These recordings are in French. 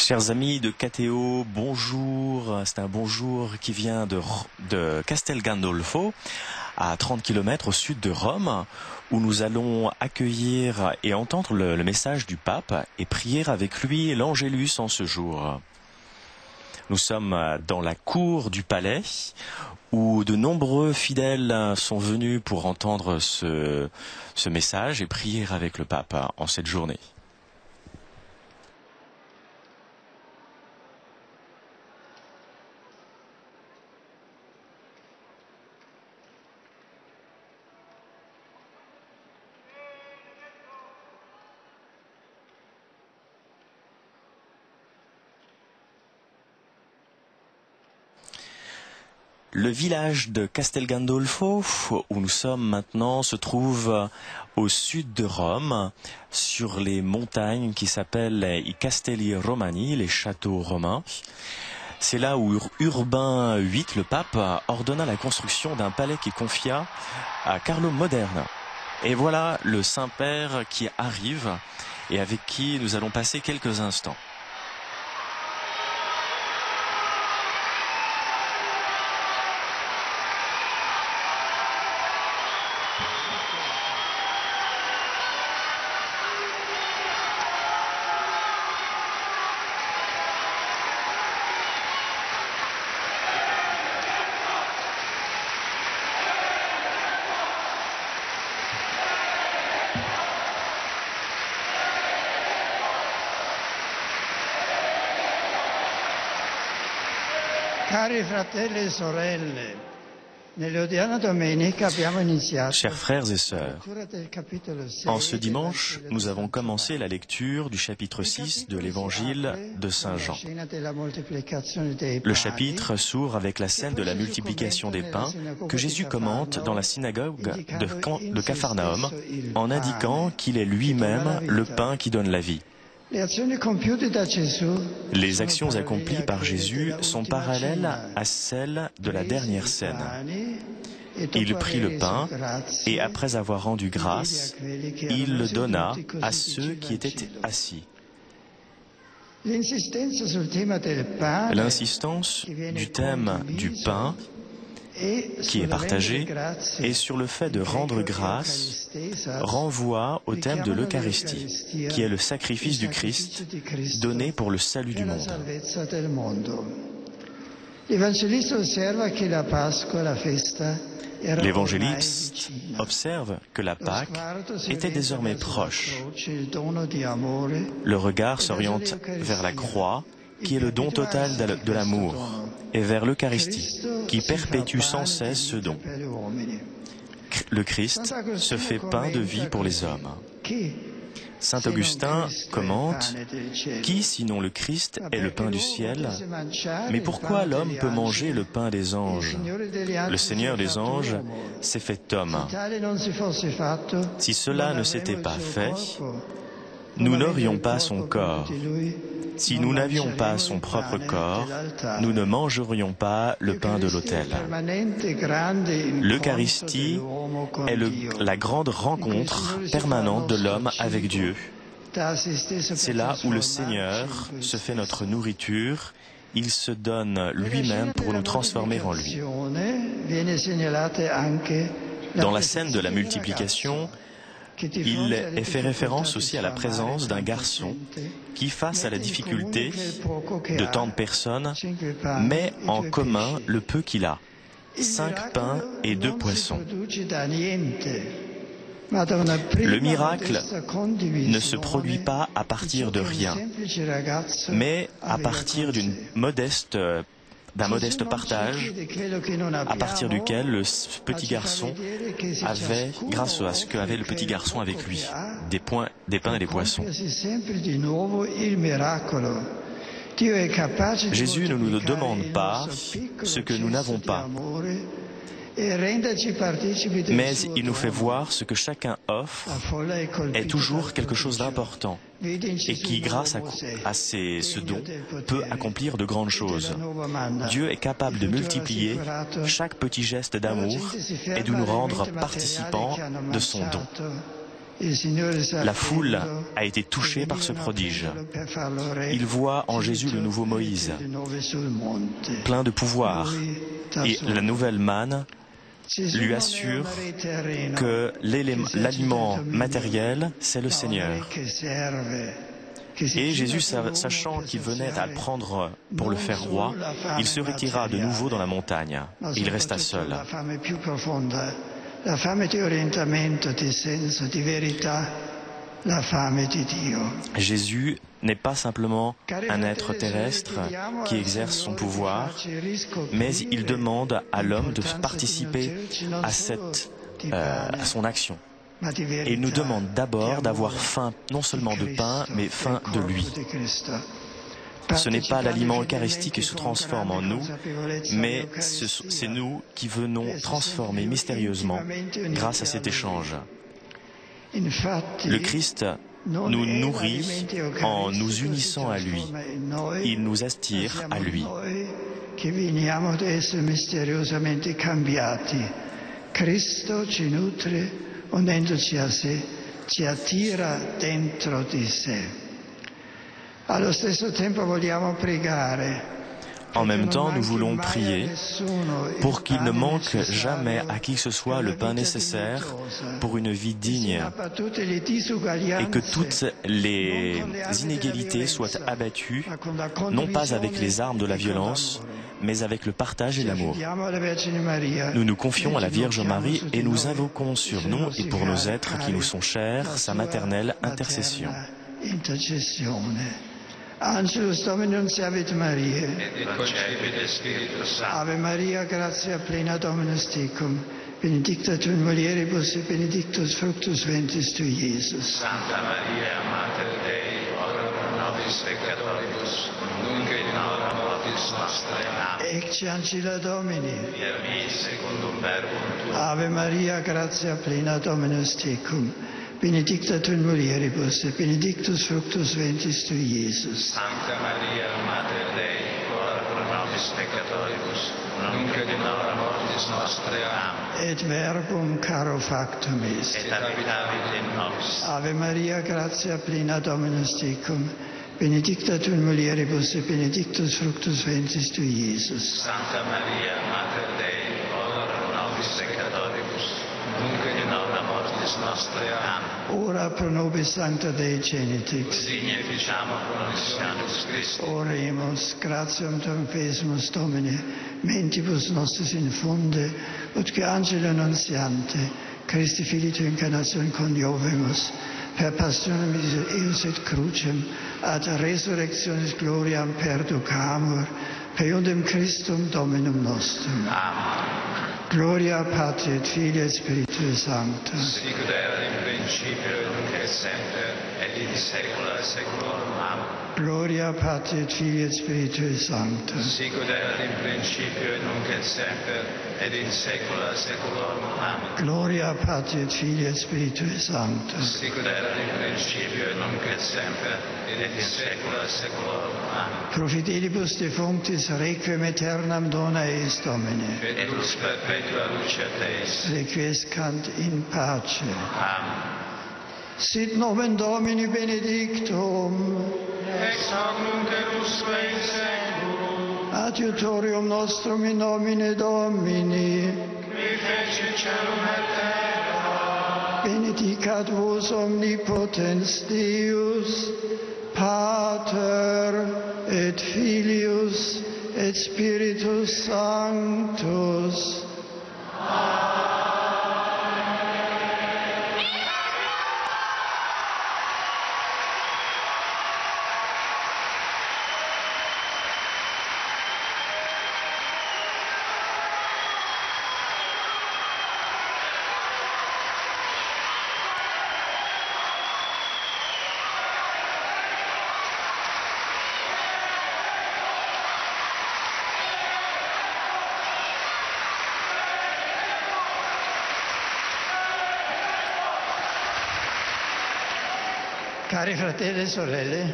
Chers amis de KTO, bonjour. C'est un bonjour qui vient de Castel Gandolfo, à 30 km au sud de Rome, où nous allons accueillir et entendre le message du pape et prier avec lui l'Angélus en ce jour. Nous sommes dans la cour du palais, où de nombreux fidèles sont venus pour entendre ce message et prier avec le pape en cette journée. Le village de Castel Gandolfo, où nous sommes maintenant, se trouve au sud de Rome, sur les montagnes qui s'appellent i Castelli Romani, les châteaux romains. C'est là où Urbain VIII, le pape, ordonna la construction d'un palais qui confia à Carlo Moderne. Et voilà le Saint-Père qui arrive et avec qui nous allons passer quelques instants. Chers frères et sœurs, en ce dimanche, nous avons commencé la lecture du chapitre 6 de l'évangile de Saint Jean. Le chapitre s'ouvre avec la scène de la multiplication des pains que Jésus commente dans la synagogue de Capharnaüm en indiquant qu'il est lui-même le pain qui donne la vie. Les actions accomplies par Jésus sont parallèles à celles de la dernière scène. Il prit le pain et après avoir rendu grâce, il le donna à ceux qui étaient assis. L'insistance du thème du pain qui est partagé et sur le fait de rendre grâce renvoie au thème de l'Eucharistie, qui est le sacrifice du Christ donné pour le salut du monde. L'évangéliste observe que la Pâque était désormais proche. Le regard s'oriente vers la croix, qui est le don total de l'amour, et vers l'Eucharistie, qui perpétue sans cesse ce don. Le Christ se fait pain de vie pour les hommes. Saint Augustin commente « Qui, sinon le Christ, est le pain du ciel? Mais pourquoi l'homme peut manger le pain des anges? Le Seigneur des anges s'est fait homme. Si cela ne s'était pas fait, nous n'aurions pas son corps. Si nous n'avions pas son propre corps, nous ne mangerions pas le pain de l'autel. L'Eucharistie est la grande rencontre permanente de l'homme avec Dieu. C'est là où le Seigneur se fait notre nourriture. Il se donne lui-même pour nous transformer en lui. Dans la scène de la multiplication, il est fait référence aussi à la présence d'un garçon qui, face à la difficulté de tant de personnes, met en commun le peu qu'il a, 5 pains et 2 poissons. Le miracle ne se produit pas à partir de rien, mais à partir d'un modeste partage, à partir duquel le petit garçon avait, grâce à ce qu'avait le petit garçon avec lui, des pains et des poissons. Jésus ne nous demande pas ce que nous n'avons pas, mais il nous fait voir ce que chacun offre est toujours quelque chose d'important et qui, grâce à ce don, peut accomplir de grandes choses. Dieu est capable de multiplier chaque petit geste d'amour et de nous rendre participants de son don. La foule a été touchée par ce prodige. Il voit en Jésus le nouveau Moïse, plein de pouvoir, et la nouvelle manne lui assure que l'aliment matériel, c'est le Seigneur. Et Jésus, sachant qu'il venait à le prendre pour le faire roi, il se retira de nouveau dans la montagne. Il resta seul. La fame di orientamento, di senso, di verità, la fame di Dio. Jésus n'est pas simplement un être terrestre qui exerce son pouvoir, mais il demande à l'homme de participer à son action. Et il nous demande d'abord d'avoir faim, non seulement de pain, mais faim de lui. Ce n'est pas l'aliment eucharistique qui se transforme en nous, mais c'est nous qui venons transformer mystérieusement grâce à cet échange. Le Christ nous nourrit en nous unissant à lui. Il nous attire à lui. Cristo ci nutre, unendoci a sé, ci attira dentro di sé. Allo stesso tempo vogliamo pregare. En même temps, nous voulons prier pour qu'il ne manque jamais à qui que ce soit le pain nécessaire pour une vie digne et que toutes les inégalités soient abattues, non pas avec les armes de la violence, mais avec le partage et l'amour. Nous nous confions à la Vierge Marie et nous invoquons sur nous et pour nos êtres qui nous sont chers sa maternelle intercession. Angelus Domini nunciavit Mariae, et concepit Spiritus Sancti. Ave Maria, gratia plena Dominus tecum, benedicta tu in mulieribus et benedictus fructus ventris tui, Iesus. Santa Maria, Mater Dei, ora pro nobis peccatoribus, nunc et in hora mortis nostrae. Amen. Ecce ancilla Domini, via secundum verbum tuum. Ave Maria, gratia plena Dominus tecum, benedicta tu in mulieribus, et benedictus fructus ventris tui, Iesus. Sancta Maria, Mater Dei, ora pro nobis peccatoribus, nunc et in hora mortis nostrae. Amen. Et verbum caro factum est. Et habitavit in nobis. Ave Maria, gratia plena Dominus tecum, benedicta tu in mulieribus, et benedictus fructus ventris tui, Iesus. Sancta Maria, Mater Dei, ora pro nobis peccatoribus, nunc et in hora mortis nostrae. Amen. Ora pro nobis Sancta Dei Genitrix. Signe ficiamo pro nobis Sanctus Christi. Oremus, gratiam tuam pesemus Domine, mentibus nostris infunde, ut que angelo annunziante, Christi Filii tu incarnatione coniovemus, per passionem eius et crucem, ad resurrectionis gloriam perducamur, per iundem Christum Dominum nostrum. Amen. Gloria Patri et Filii et Spiritui Sancto. Sicut erat in principio et nunc et semper, et in saecula saeculorum. Amen. Gloria Patri et Filii et Spiritui Sancto. Sicut erat in principio et nunc et semper, et in saecula saeculorum. Amen. Gloria Patri et Filii et Spiritui Sancto. Sicut erat in principio et nunc et semper, et in saecula saeculorum. Amen. Pro fidelibus defunctis requiem aeternam dona eis Domine. Et lux perpetua luce Teis. Requiescant in pace. Amen. Sit nomen Domini benedictum. Ex hoc nunc et usque in seculum. Adiutorium nostrum in nomine Domini. Qui fecit caelum et terra. Benedicat vos omnipotens Deus, Pater et Filius et Spiritus Sanctus. Cari fratelli e sorelle,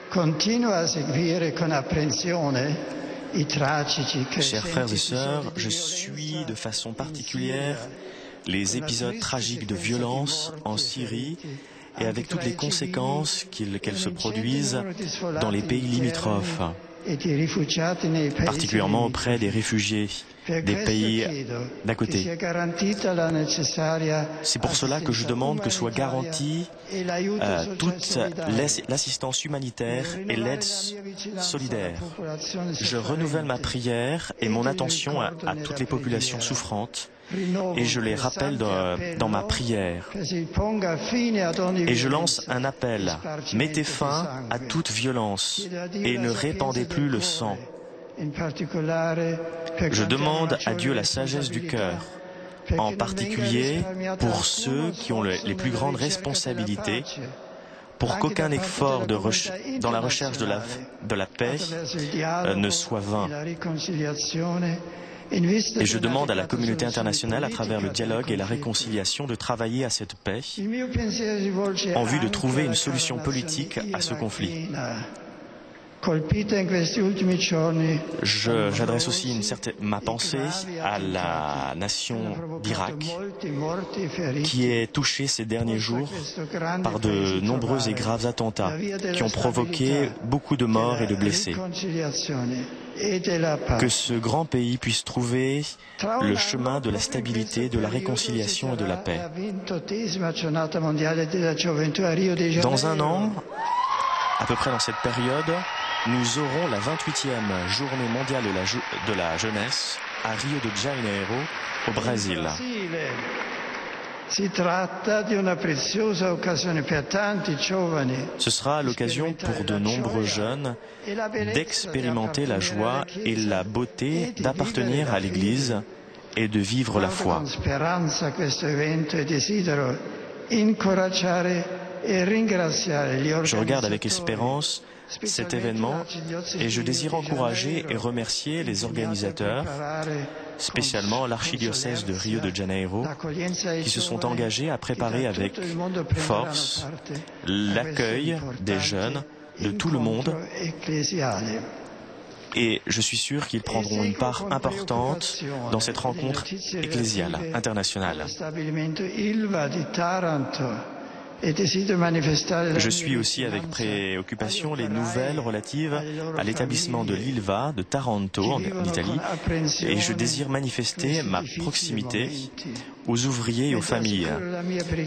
continuo a seguire con apprensione i tragici. Chers frères et sœurs, je suis de façon particulière les épisodes tragiques de violence en Syrie et avec toutes les conséquences qu'elles se produisent dans les pays limitrophes, particulièrement auprès des réfugiés des pays d'à côté. C'est pour cela que je demande que soit garantie toute l'assistance humanitaire et l'aide solidaire. Je renouvelle ma prière et mon attention à toutes les populations souffrantes et je les rappelle dans ma prière. Et je lance un appel. Mettez fin à toute violence et ne répandez plus le sang. Je demande à Dieu la sagesse du cœur, en particulier pour ceux qui ont les plus grandes responsabilités, pour qu'aucun effort dans la recherche de la paix ne soit vain. Et je demande à la communauté internationale, à travers le dialogue et la réconciliation, de travailler à cette paix en vue de trouver une solution politique à ce conflit. J'adresse aussi ma pensée à la nation d'Irak, qui est touchée ces derniers jours par de nombreux et graves attentats qui ont provoqué beaucoup de morts et de blessés. Que ce grand pays puisse trouver le chemin de la stabilité, de la réconciliation et de la paix. Dans un an, à peu près dans cette période, nous aurons la 28e journée mondiale de la jeunesse à Rio de Janeiro, au Brésil. Ce sera l'occasion pour de nombreux jeunes d'expérimenter la joie et la beauté d'appartenir à l'Église et de vivre la foi. Je regarde avec espérance cet événement et je désire encourager et remercier les organisateurs, spécialement l'archidiocèse de Rio de Janeiro, qui se sont engagés à préparer avec force l'accueil des jeunes de tout le monde. Et je suis sûr qu'ils prendront une part importante dans cette rencontre ecclésiale internationale. Je suis aussi avec préoccupation les nouvelles relatives à l'établissement de l'Ilva de Taranto en Italie et je désire manifester ma proximité aux ouvriers et aux familles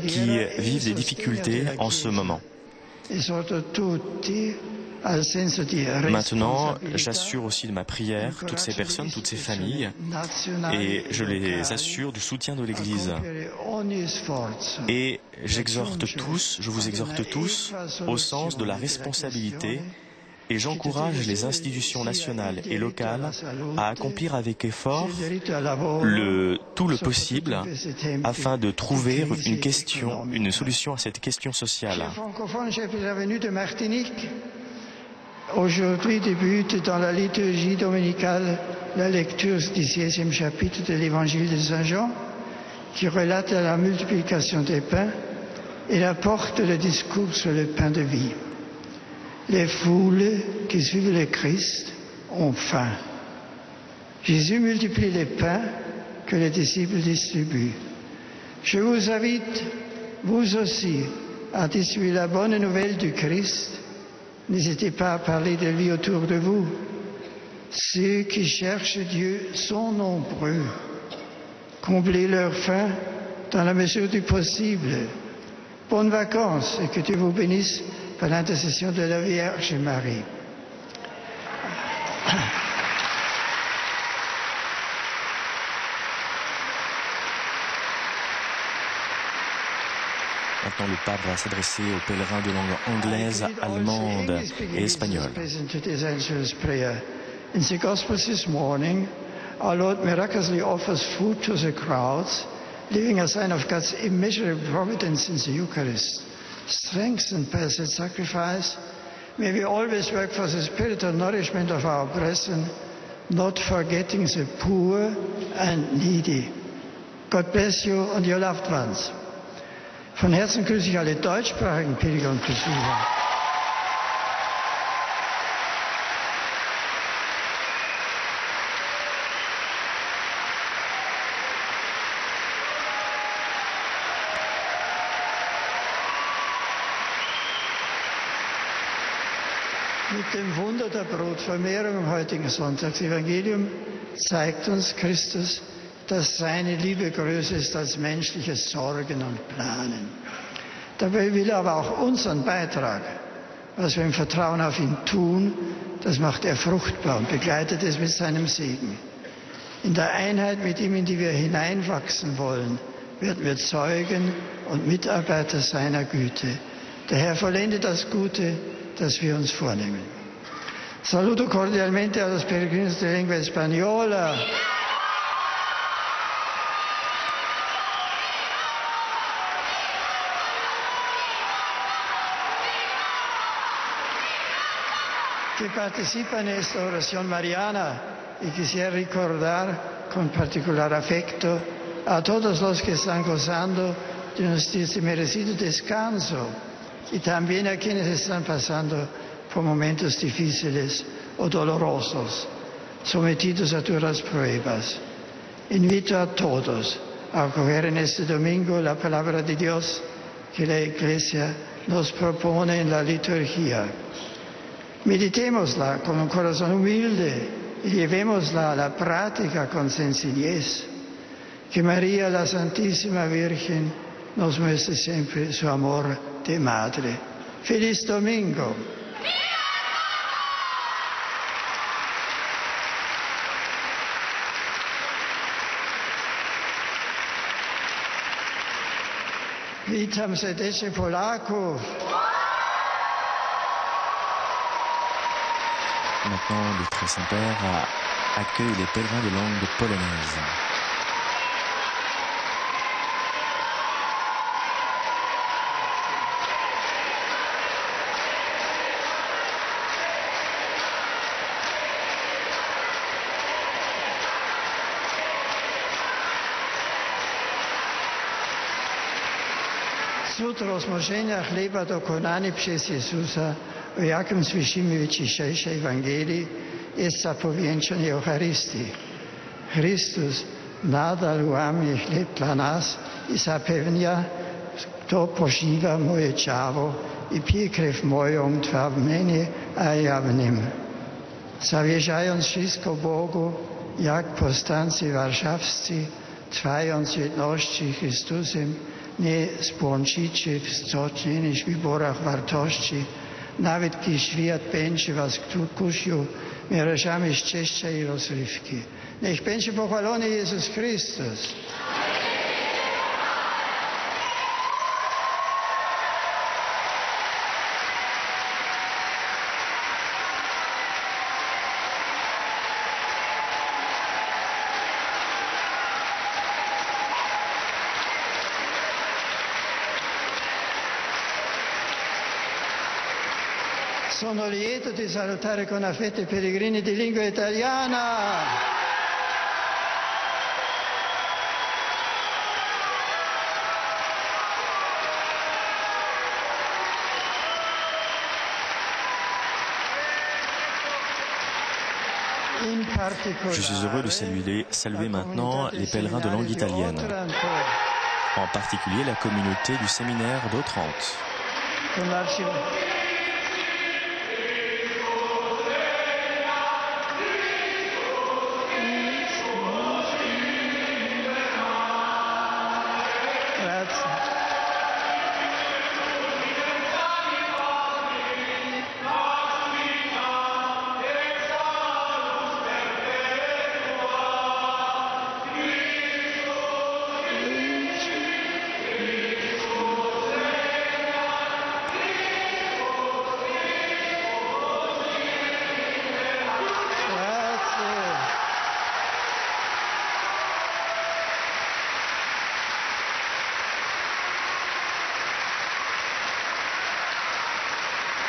qui vivent des difficultés en ce moment. Maintenant, j'assure aussi de ma prière toutes ces personnes, toutes ces familles, et je les assure du soutien de l'Église. Et je vous exhorte tous au sens de la responsabilité, et j'encourage les institutions nationales et locales à accomplir avec effort tout le possible afin de trouver une solution à cette question sociale. Aujourd'hui débute dans la liturgie dominicale la lecture du 16e chapitre de l'évangile de Saint Jean qui relate la multiplication des pains et apporte le discours sur le pain de vie. Les foules qui suivent le Christ ont faim. Jésus multiplie les pains que les disciples distribuent. Je vous invite, vous aussi, à distribuer la bonne nouvelle du Christ. N'hésitez pas à parler de lui autour de vous. Ceux qui cherchent Dieu sont nombreux. Comblez leur faim dans la mesure du possible. Bonnes vacances et que Dieu vous bénisse par l'intercession de la Vierge Marie. Maintenant, le pape va s'adresser aux pèlerins de langue anglaise, allemande et espagnole. In the Gospel this morning, our Lord miraculously offers food to the crowds, leaving a sign of God's immeasurable providence in the Eucharist. Strengthened by that sacrifice, may we always work for the spiritual nourishment of our brethren, not forgetting the poor and needy. God bless you and your loved ones. Von Herzen grüße ich alle deutschsprachigen Pilger und Besucher. Mit dem Wunder der Brotvermehrung am heutigen Sonntagsevangelium zeigt uns Christus, dass seine Liebe größer ist als menschliches Sorgen und Planen. Dabei will er aber auch unseren Beitrag, was wir im Vertrauen auf ihn tun, das macht er fruchtbar und begleitet es mit seinem Segen. In der Einheit mit ihm, in die wir hineinwachsen wollen, werden wir Zeugen und Mitarbeiter seiner Güte. Der Herr vollendet das Gute, das wir uns vornehmen. Saluto cordialmente a los peregrinos de lengua española. Que participan en esta oración mariana y quisiera recordar con particular afecto a todos los que están gozando de un merecido descanso y también a quienes están pasando por momentos difíciles o dolorosos, sometidos a duras pruebas. Invito a todos a acoger en este domingo la palabra de Dios que la Iglesia nos propone en la liturgia. Meditémosla con un corazón humilde y llevémosla a la práctica con sencillez. Que María, la Santísima Virgen, nos muestre siempre su amor de madre. ¡Feliz domingo! Witam serdecznie Polaków. Maintenant, le Très Saint-Père accueille les pèlerins de langue polonaise. Sutra rozmożenia chleba dokonany przez Jezusa, o jakim słyszymy w dzisiejszej Ewangelii, jest zapowiedź Eucharystii. Chrystus nadal łamie chleb dla nas i zapewnia, kto pożywa moje ciało i pije krew moją, trwa w mnie, a ja w nim. Zawierzając wszystko Bogu, jak powstańcy warszawscy, trwając w jedności Chrystusem, nie spłączycie w stocznionych wyborach wartości, nawet gdy świat będzie was kusił mierzami szczęścia i rozrywki. Niech będzie pochwalony Jezus Chrystus. Sono lieto di salutare con affetto i pellegrini di lingua italiana. Je suis heureux de saluer maintenant les pèlerins de langue italienne, en particulier la communauté du séminaire d'Otrante.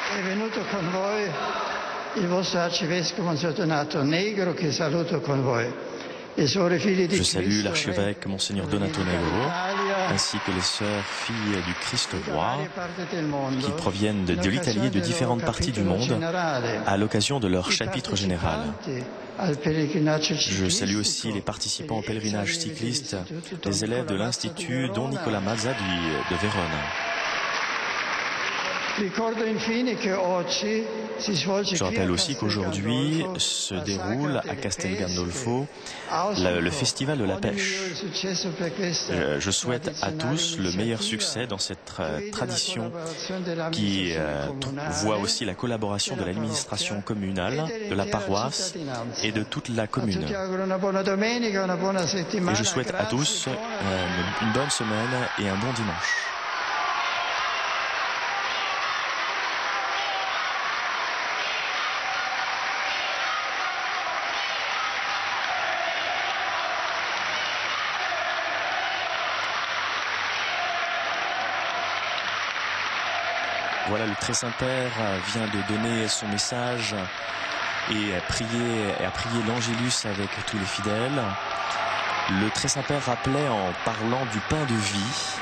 È venuto con voi il vostro arcivescovo Monsignor Donato Negro, che saluto con voi. Je salue l'archevêque Monseigneur Donato Negro, ainsi que les sœurs filles du Christ roi, qui proviennent de l'Italie et de différentes parties du monde, à l'occasion de leur chapitre général. Je salue aussi les participants au pèlerinage cycliste, les élèves de l'Institut Don Nicola Mazza de Vérone. Je rappelle aussi qu'aujourd'hui se déroule à Castel Gandolfo le festival de la pêche. Je souhaite à tous le meilleur succès dans cette tradition qui voit aussi la collaboration de l'administration communale, de la paroisse et de toute la commune. Et je souhaite à tous une bonne semaine et un bon dimanche. Voilà, le Très Saint-Père vient de donner son message et a prié l'Angélus avec tous les fidèles. Le Très Saint-Père rappelait en parlant du pain de vie,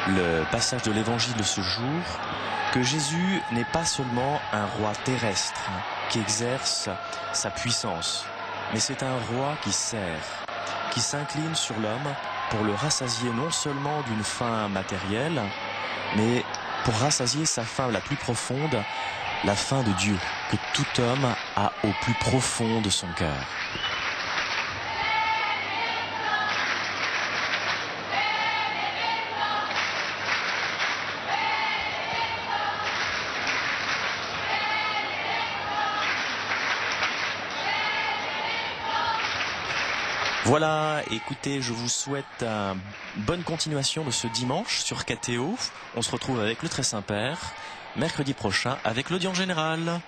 le passage de l'évangile de ce jour, que Jésus n'est pas seulement un roi terrestre qui exerce sa puissance, mais c'est un roi qui sert, qui s'incline sur l'homme pour le rassasier non seulement d'une faim matérielle, mais pour rassasier sa faim la plus profonde, la faim de Dieu, que tout homme a au plus profond de son cœur. Voilà, écoutez, je vous souhaite une bonne continuation de ce dimanche sur KTO. On se retrouve avec le Très Saint-Père mercredi prochain avec l'audience générale.